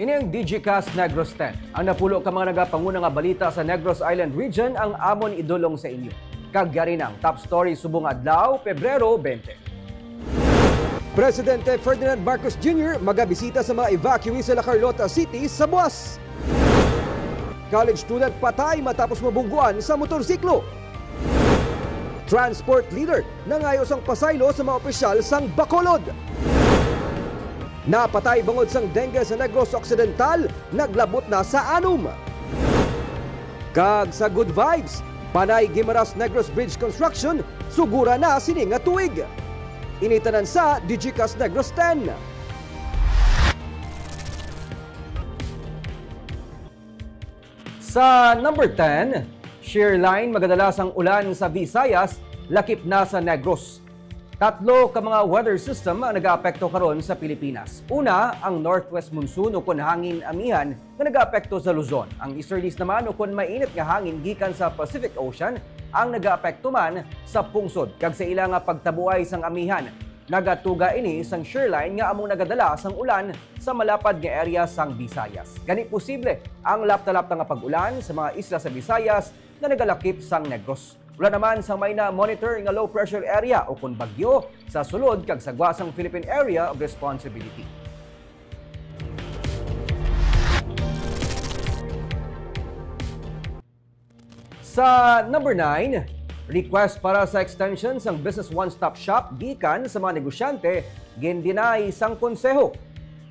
Ini ang DigiCast Negros 10. Ang napulo ka mga nagapanguna nga balita sa Negros Island Region ang amon idulong sa inyo. Kagyari ng top story subong adlaw, Pebrero 20. Presidente Ferdinand Marcos Jr. magabisita sa mga evacuee sa La Carlota City sa buwas. College student patay matapos mabungguan sa motorsiklo. Transport leader nangayos ang pasaylo sa mga opisyal sang Bacolod. Napatay bangod sang dengue sa Negros Occidental, naglabot na sa 6. Kag sa good vibes, panay Guimaras Negros Bridge Construction, sugura na sini nga tuig. Initanan sa DigiCast Negros 10. Sa number 10, shear line magadalas ang ulan sa Visayas, lakip na sa Negros. 3 ka mga weather system ang nag-aapekto karon sa Pilipinas. Una, ang northwest monsoon o kun hangin amihan na nag-aapekto sa Luzon. Ang easterlies naman o kun mainit nga hangin gikan sa Pacific Ocean ang nag-aapekto man sa pungsod. Kag sa ila nga pagtabuay sang amihan, nagatuga ini sang shear line nga among nagadala sang ulan sa malapad nga area sang Visayas. Gani posible ang lapta-lapta nga pag-ulan sa mga isla sa Visayas na nagalakip sang Negros. Wala naman sa may na-monitor nga low pressure area o kung bagyo sa sulod kag sagwasang Philippine Area of Responsibility. Sa number 9, request para sa extension sang Business One-Stop Shop gikan sa mga negosyante gindinay sang konseho.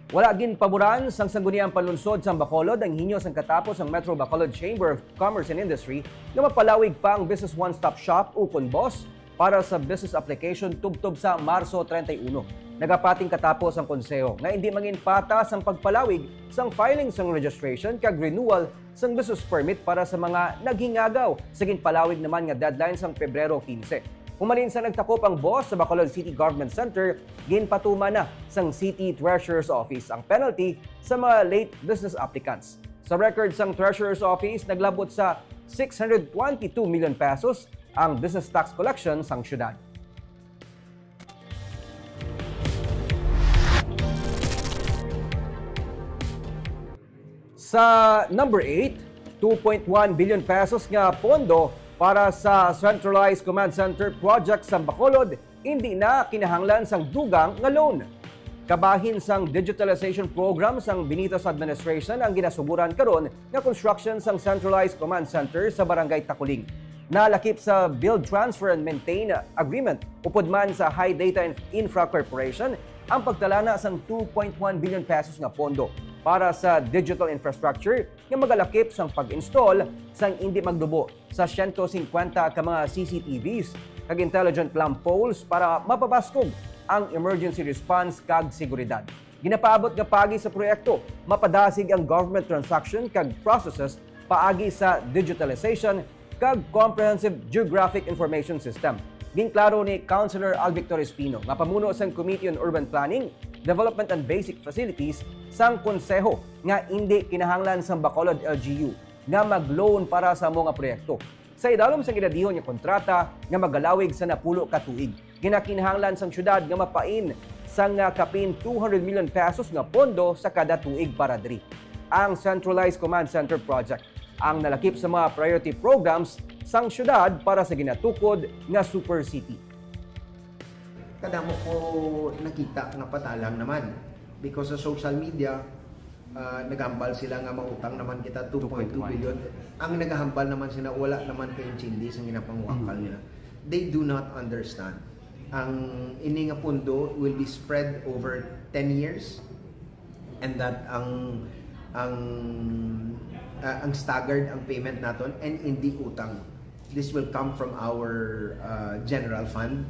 Wala gin paboran sang sangguniang panlunsod sa Bacolod ang hinyo sang katapos ang Metro Bacolod Chamber of Commerce and Industry na mapalawig pa ang Business One-Stop Shop o BOS para sa business application tubtob sa Marso 31. Nagapating katapos ang konseho nga hindi mangin patas ang pagpalawig sang filing sang registration kag renewal sang business permit para sa mga naghingagaw sa ginpalawig naman nga deadline sang Pebrero 15. Humalin sa nagtakop ang BOS sa Bacolod City Government Center, ginpatuma na sang City Treasurer's Office ang penalty sa mga late business applicants. Sa record sang Treasurer's Office, naglabot sa 622 million pesos ang business tax collection sang syudad. Sa number 8, 2.1 billion pesos nga pondo para sa Centralized Command Center project sa Bacolod, hindi na kinahanglan sang dugang nga loan. Kabahin sang digitalization program sang Benitez Administration ang ginasuburan karon nga construction sang Centralized Command Center sa Barangay Takuling. Nalakip sa Build, Transfer and Maintain Agreement upod man sa High Data Infra Corporation ang pagtalana sang 2.1 billion pesos nga pondo para sa digital infrastructure nga magalakip sang pag-install sang hindi magdubo sa 150 ka mga CCTVs kag intelligent lamp poles para mapabaskog ang emergency response kag seguridad. Ginapaabot nga pagi sa proyekto, mapadasig ang government transaction kag processes paagi sa digitalization kag comprehensive geographic information system. Ginklaro ni Councilor Alvictor Espino nga pamuno sang Committee on Urban Planning, Development and Basic Facilities sang konseho nga hindi kinahanglan sang Bacolod LGU nga mag-loan para sa mga proyekto. Sa idalom sa ginadihon nga kontrata nga magalawig sa napulo ka tuig, ginakinahanglan sang syudad nga mapain sang kapin 200 million pesos nga pondo sa kada tuig para diri. Ang Centralized Command Center project ang nalakip sa mga priority programs sang syudad para sa ginatukod nga Super City. Kadamo ko nakita nga patalang naman because sa social media naghambal sila nga mautang naman kita 2.2 billion. Ang naghambal naman sila wala naman kay chindis ang ginapangwakal nila. They do not understand. Ang ini nga pundo will be spread over 10 years and that ang staggered ang payment naton and hindi utang. This will come from our general fund.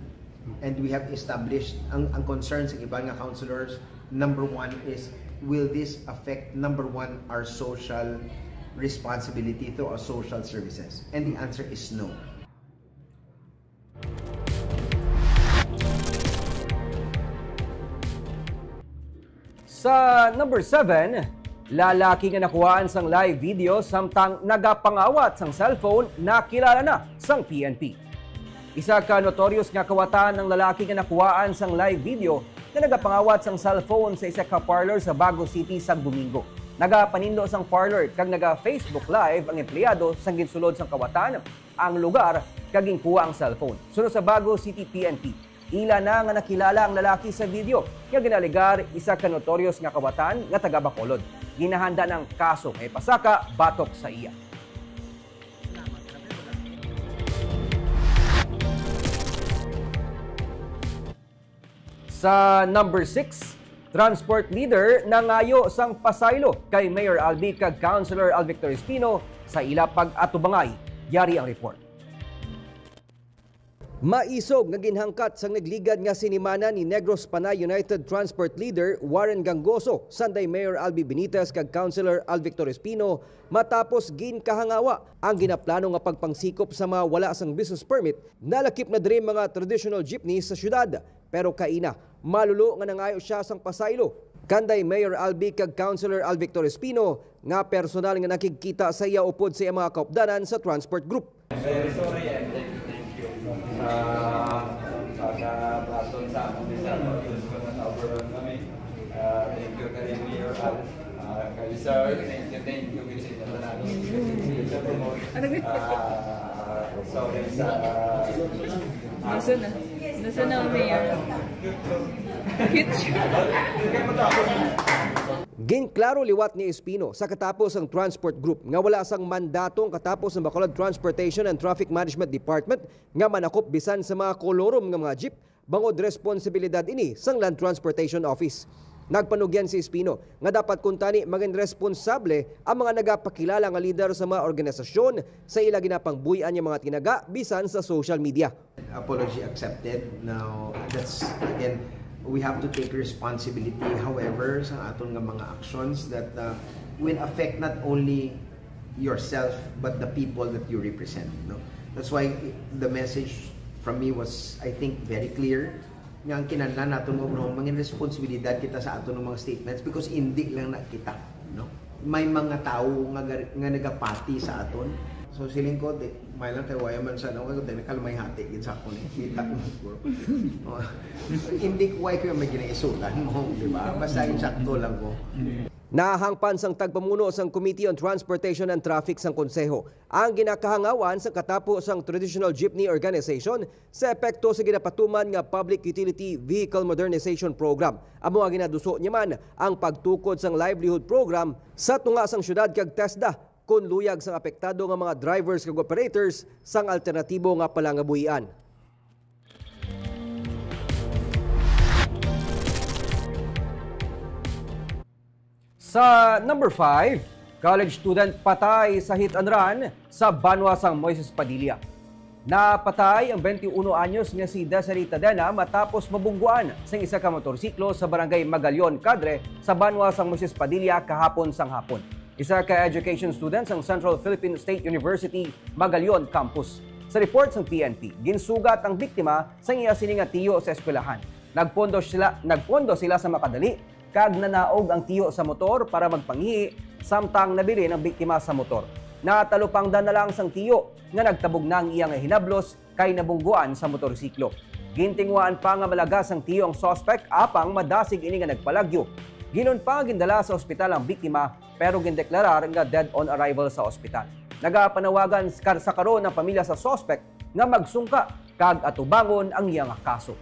And we have established ang concerns ng iba nga councilors. Number 1 is, will this affect, number 1, our social responsibility through our social services? And the answer is no. Sa number 7, lalaki nga nakuhaan sang live video samtang nagapangawat sang cellphone na kilala na sang PNP. Isa ka notorious nga kawatan ng lalaki nga nakuhaan sang live video na nagapangawat sang cellphone sa isa ka parlor sa Bago City sa Domingo. Nagapanindo sang parlor kag naga-Facebook Live ang empleyado sang ginsulod sang kawatan ang lugar kag ginkuha ang cellphone. Sunod sa Bago City PNP, ila na nga nakilala ang lalaki sa video nga ginaligar isa ka notorious nga kawatan nga taga Bacolod. Ginahanda ng kaso may pasaka batok sa iya. Sa number 6, transport leader nangayo sang pasaylo kay Mayor Albi kag Councilor Alvictor Espino sa ila pag-atubangay. Yari ang report. Maisog nga ginhangkat sang nagligad nga sinimana ni Negros Panay United Transport Leader Warren Gangoso sanday Mayor Albi Benitez kag Councilor Alvictor Espino matapos ginkahangawa ang ginaplano nga pagpangsikop sa mga wala sang business permit nalakip na diri mga traditional jeepney sa syudad. Pero kaina, malulo nga nangayo siya sang pasaylo. Kanday Mayor Albi kag Councilor Alvictor Espino nga personal nga nakikita sa iya upod sa mga kaupdanan sa transport group. Very sorry and thank you. Sa platon sa among disable, ko na sa-overrun kami. Thank you kay Mayor Al. Kay Sir, thank you kasi na namin. Sorry sa... Nasa na Mayor. Ginklaro liwat ni Espino sa katapos ang transport group nga wala sang mandatong katapos ng Bacolod Transportation and Traffic Management Department nga manakop bisan sa mga kolorom nga mga jeep bangod responsibilidad ini sang Land Transportation Office. Nagpanugyan si Espino nga dapat kuntani maging responsable ang mga nagapakilala nga leader sa mga organisasyon sa ila ginapangbuyan yung mga tinaga bisan sa social media. Apology accepted. Now, that's again, we have to take responsibility. However, sa aton nga mga actions that will affect not only yourself but the people that you represent. No? That's why the message from me was, I think, very clear. Nga ang kinahanglan naton mo mga responsibilidad kita sa aton mga statements because hindi lang na kita, no? May mga tao nga nagapati sa aton. So siling ko may lang kay wayaman sa no ko technical may hati gid sa akon kita mo. Hindi ko way ko may ginaisulan mo, di ba? Basta insakto lang ko. Nahangpan sang tagpamuno sang Committee on Transportation and Traffic sang Konseho ang ginakahangawan sa katapos sang Traditional Jeepney Organization sa epekto sa ginapatuman nga Public Utility Vehicle Modernization Program. Amo nga ginaduso niya man ang pagtukod sang livelihood program sa tunga sang syudad kag TESDA kun luyag sang apektado nga mga drivers kag operators sang alternatibo nga palangabuhian. Sa number 5, college student patay sa hit and run sa Banwa sang Moises Padilla. Napatay ang 21 anyos nga si Desiree Tadena matapos mabungguan sa isa ka motorsiklo sa barangay Magalion, Cadre sa Banwa sang Moises Padilla kahapon sang hapon. Isa ka education student sa Central Philippine State University, Magalion Campus. Sa report ng PNP, ginsugat ang biktima sa iya sining nga tiyo sa eskwelahan. Nagpondo sila sa Makadali kag nanaog ang tiyo sa motor para magpanghihi samtang nabili ng biktima sa motor. Natalupangdan na lang sang tiyo nga nagtabog na ang iyang hinablos kay nabungguan sa motorsiklo. Gintingwaan pa nga malagas ang tiyo ang suspect apang madasig ini nga nagpalagyo. Ginon pa gindala sa ospital ang biktima pero gindeklarar nga dead on arrival sa ospital. Nagapanawagan sa karon ng pamilya sa suspect nga magsungka kag atubangon ang iyang kaso.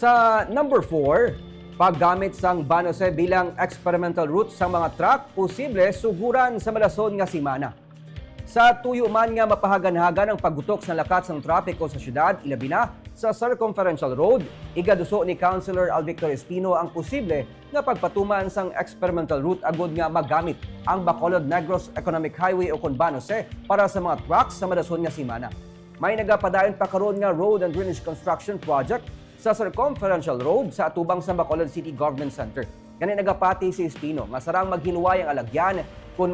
Sa number 4, paggamit sang Banose bilang experimental route sa mga truck, posible suguran sa malason nga simana. Sa tuyo man nga mapahagan-hagan ang paggutok sa lakat sang trapiko sa syudad, ilabi na sa Circumferential Road, igaduso ni Councilor Alvictor Espino ang posible nga pagpatuman sang experimental route agud nga magamit ang Bacolod Negros Economic Highway o kon Banose para sa mga trucks sa malason nga simana. May nagapadayon pa karon nga road and drainage construction project sa Circumferential Road sa atubang sa Bacolod City Government Center. Kani nagapati si Espino nga sarang maghinuway ang alagyan kung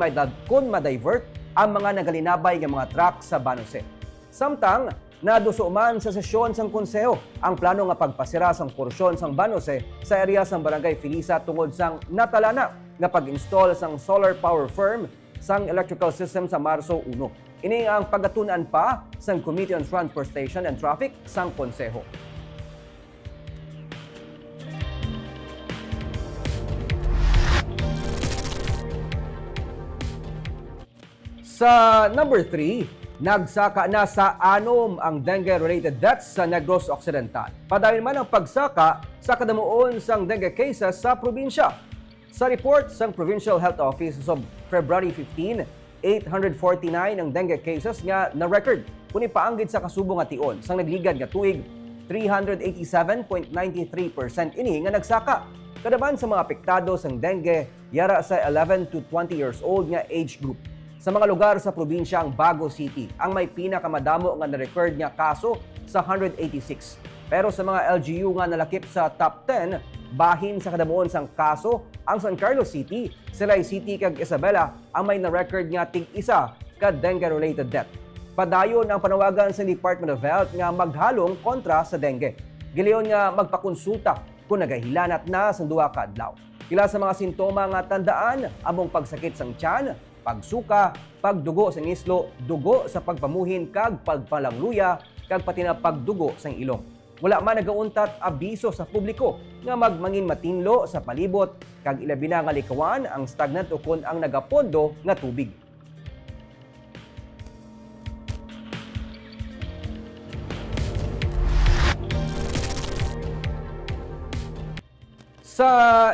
ma-divert ang mga nagalinabay nga mga truck sa Banose. Samtang naduso man sa sesyon sang konseho ang plano nga pagpasira sang porsyon sang Banose sa area sang Barangay Filisa tungod sang natalana nga pag-install sang solar power firm sang electrical system sa Marso 1. Ini ang pagatunan pa sa Committee on Transportation and Traffic sang Konseho. Sa number 3, nagsaka na sa 6 ang dengue-related deaths sa Negros Occidental. Padami man ang pagsaka sa kadamuon sang dengue cases sa probinsya. Sa report sang Provincial Health Office of February 15, 849 ang dengue cases nga na-record. Kuni paanggid sa kasubong nga tion sang nagligad nga tuig, 387.93% ini nga nagsaka. Kadaban sa mga apektado sang dengue, yara sa 11 to 20 years old nga age group. Sa mga lugar sa probinsyang Bago City, ang may pinakamadamo nga na-record nga kaso sa 186. Pero sa mga LGU nga nalakip sa top 10, bahin sa kadamuon sang kaso, ang San Carlos City, Silay City kag Isabela ang may na-record nga tig-isa ka dengue-related death. Padayon ang panawagan sa Department of Health nga maghalong kontra sa dengue. Gileon nga magpakonsulta kung nagahilanat na sa duha ka adlaw. Kila sa mga sintoma nga tandaan among pagsakit sang tiyan, pagsuka, pagdugo sa ngislo, dugo sa pagpamuhin kag pagpalangluya, kag pati na pagdugo sa ilong. Wala man nagauntat abiso sa publiko nga magmangin matinlo sa palibot kag ilabi na nga likawan ang stagnant ukon ang nagapondo nga tubig. Sa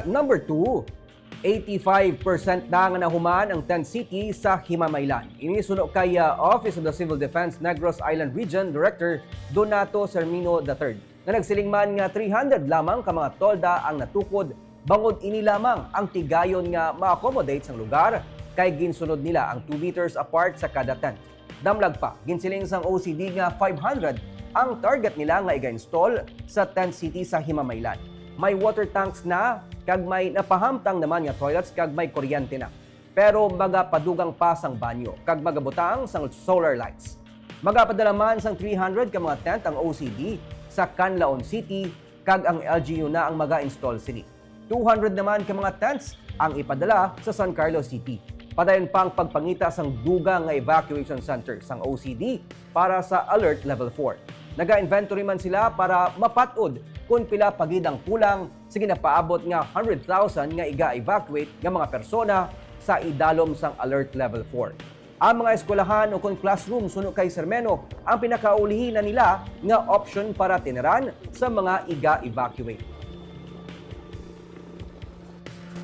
number 2, 85% na nga nahuman ang 10 city sa Himamaylan. Inisuno kay Office of the Civil Defense Negros Island Region Director Donato Sermino III. Na nagsiling man nga 300 lamang ka mga tolda ang natukod, bangod ini lamang ang tigayon nga ma-accommodate sa lugar kay ginsunod nila ang 2 meters apart sa kada tent. Damlag pa, ginsiling sang OCD nga 500 ang target nila nga iga-install sa 10 city sa Himamaylan. May water tanks na, kag may napahamtang naman nga toilets kag may kuryente na. Pero magapadugang pa sang banyo, kag magabutang sang solar lights. Magapadala man sang 300 ka mga tent ang OCD sa Canlaon City, kag ang LGU na ang maga-install sini. 200 naman ka mga tents ang ipadala sa San Carlos City. Padayon pang pagpangita sang dugang nga evacuation center sang OCD para sa Alert Level 4. Naga-inventory man sila para mapatod kung pila pagid ang kulang, sige na paabot nga 100,000 nga iga-evacuate nga mga persona sa idalom sang Alert Level 4. Ang mga eskwelahan o kung classroom suno kay Sermeno ang pinakaulihin na nila nga option para tiniran sa mga iga-evacuate.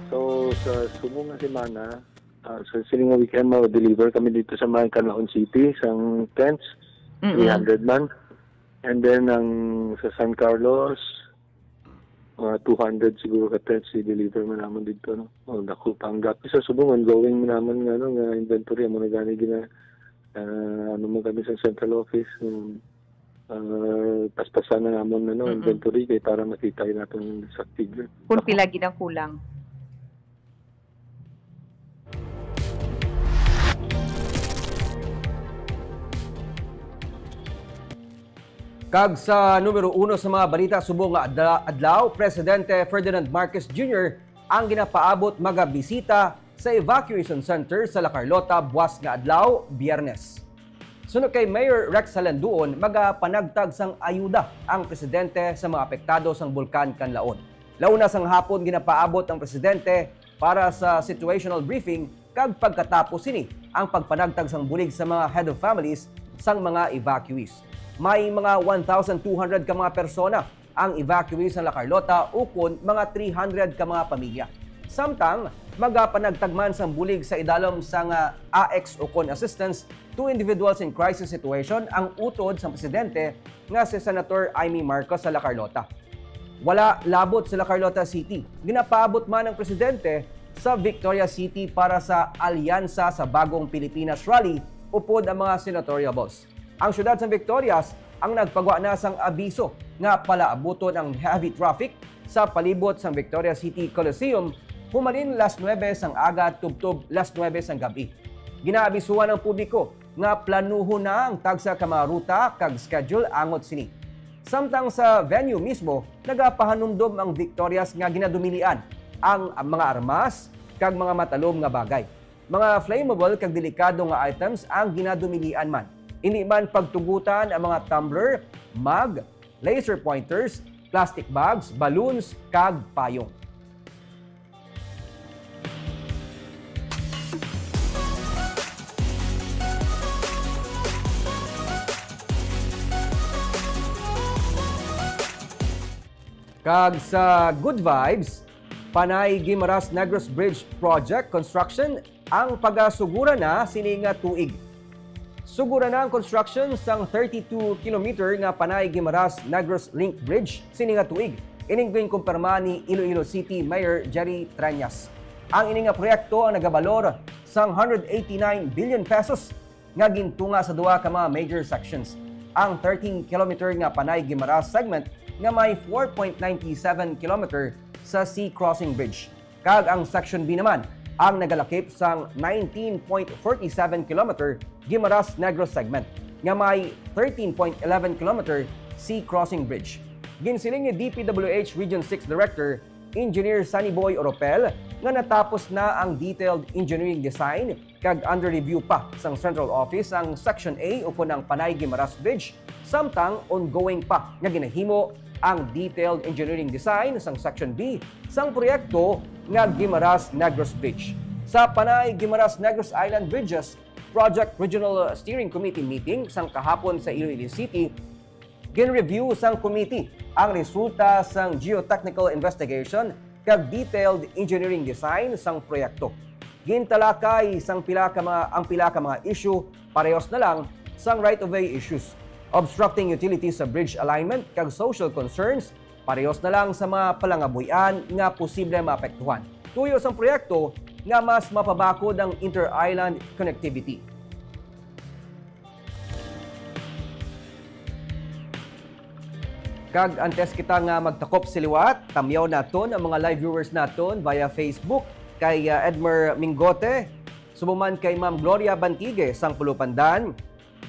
So sa sumong nga semana, sa siling nga weekend ma-deliver kami dito sa mga Canlaon City, sang tents, 300 man. And then ang sa San Carlos, 200 siguro ka tents i-deliver mo naman dito, no? O dako panggap sa subong ongoing mo naman nga no nga inventory mo na gani gina ano mo kami sa central office paspasan na namon no inventory kay para makita natin sa figure. Kung pila gid ang kulang. Kag sa numero 1 sa mga balita subong nga adlaw, Presidente Ferdinand Marcos Jr. ang ginapaabot magabisita sa evacuation center sa La Carlota buwas nga adlaw, Biyernes. Sunod kay Mayor Rex Salanduon, magapanagtag sang ayuda ang presidente sa mga apektado sang bulkan Canlaon. Launa sang hapon ginapaabot ang presidente para sa situational briefing kag pagkatapos sini ang pagpanagtag sang bulig sa mga head of families sang mga evacuees. May mga 1,200 ka mga persona ang evacuees sa La Carlota ukon mga 300 ka mga pamilya. Samtang magapanagtagman sang bulig sa idalom sang AX ukon assistance to individuals in crisis situation ang utod sa presidente nga si Senator Amy Marcos sa La Carlota. Wala labot sa La Carlota City. Ginapaabot man ang presidente sa Victoria City para sa Alyansa sa Bagong Pilipinas Rally upod ang mga senatoriables. Ang syudad sa Victorias ang nagpagawa na sang abiso nga palaabuton ang heavy traffic sa palibot sang Victoria City Coliseum humalin las 9 sang aga tubtob las 9 sang gabi. Ginaabisuhan ng publiko nga planuhon na ang tagsa ka mga ruta kag schedule angot sini. Samtang sa venue mismo, nagapahanumdom ang Victorias nga ginadumilian ang mga armas kag mga matalom nga bagay. mga flammable kag delikado nga items ang ginadumilian man. Hindi man pagtugutan ang mga tumbler, mug, laser pointers, plastic bags, balloons, kag payong. Kag sa Good Vibes, Panay Guimaras Negros Bridge Project Construction ang pagasugura na sininga tuig. Sugura na ang construction sang 32 kilometer nga Panay Guimaras Negros Link Bridge sininga tuig. Ining kumpirma ni Iloilo City Mayor Jerry Treñas. Ang ini nga proyekto ang nagabalor sang 189 billion pesos nga gintunga sa duha ka mga major sections. Ang 13 kilometer nga Panay Guimaras segment nga may 4.97 kilometer sa Sea Crossing Bridge. Kag ang Section B naman ang nagalakip sang 19.47 kilometer Guimaras Negros segment nga may 13.11 kilometer Sea Crossing Bridge. Ginsiling ni DPWH Region 6 Director Engineer Sunny Boy Oropel nga natapos na ang detailed engineering design kag under review pa sang Central Office ang Section A upon ang Panay Guimaras Bridge samtang ongoing pa nga ginahimo ang detailed engineering design sang Section B sang proyekto nga Guimaras Negros Bridge. Sa Panay Guimaras Negros Island Bridges Project Regional Steering Committee meeting sang kahapon sa Iloilo City, gin-review sang committee ang resulta sang geotechnical investigation kag detailed engineering design sang proyekto. Gintalakay sang pila ka mga issue parehas na lang sang right-of-way issues. Obstructing utilities sa bridge alignment kag social concerns, parehas na lang sa mga palangabuyan nga posible maapektuhan. Tuyo sang proyekto nga mas mapabakod ang inter-island connectivity. Kag antes kita nga magtakop siliwat, tamyaw naton ang mga live viewers naton via Facebook kay Edmer Mingote, subuman kay Ma'am Gloria Bantigue sang Pulupandan,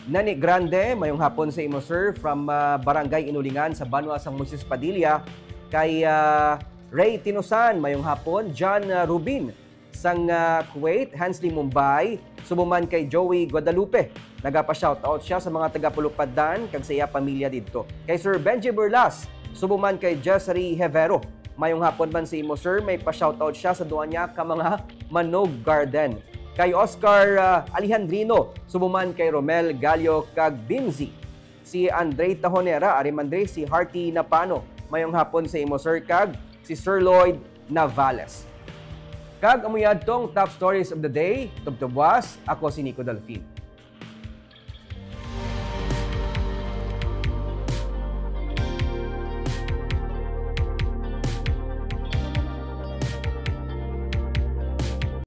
Nani Grande, mayong hapon sa imo sir from Barangay Inulingan sa Banwa sang Moises Padilla, kay Ray Tinusan, mayong hapon, John Rubin sang Kuwait, Hansley Mumbai, subuman kay Joey Guadalupe. Nagapa-shoutout siya sa mga taga-Pulupadan kag sa iya pamilya didto. Kay Sir Benji Burlas, subuman kay Jessary Hevero. Mayong hapon man si imo sir, may pa-shoutout siya sa duwa niya ka mga Manog Garden. Kay Oscar Alejandrino, subuman kay Romel Gallo kag Binzi. Si Andre Tahonera, Arimandre, si Hearty Napano. Mayong hapon sa imo sir kag si Sir Lloyd Navales. Kag amuyad tong top stories of the day, tubtubwas, ako si Nico Delfin.